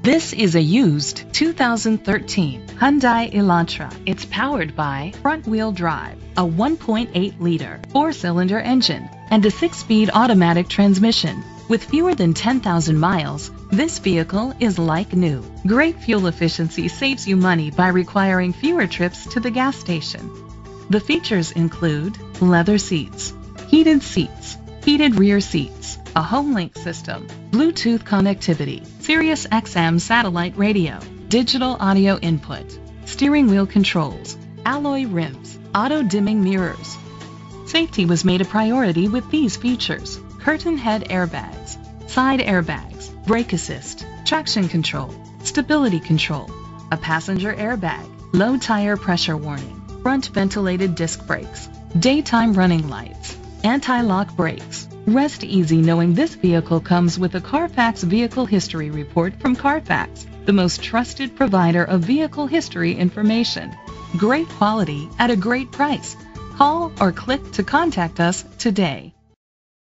This is a used 2013 Hyundai Elantra. It's powered by front-wheel drive, a 1.8-liter four-cylinder engine, and a 6-speed automatic transmission. With fewer than 10,000 miles, this vehicle is like new. Great fuel efficiency saves you money by requiring fewer trips to the gas station. The features include leather seats, heated rear seats, a HomeLink system, Bluetooth connectivity, Sirius XM satellite radio, digital audio input, steering wheel controls, alloy rims, auto-dimming mirrors. Safety was made a priority with these features: curtain head airbags, side airbags, brake assist, traction control, stability control, a passenger airbag, low tire pressure warning, front ventilated disc brakes, daytime running lights, anti-lock brakes. Rest easy knowing this vehicle comes with a Carfax Vehicle History Report from Carfax, the most trusted provider of vehicle history information. Great quality at a great price. Call or click to contact us today.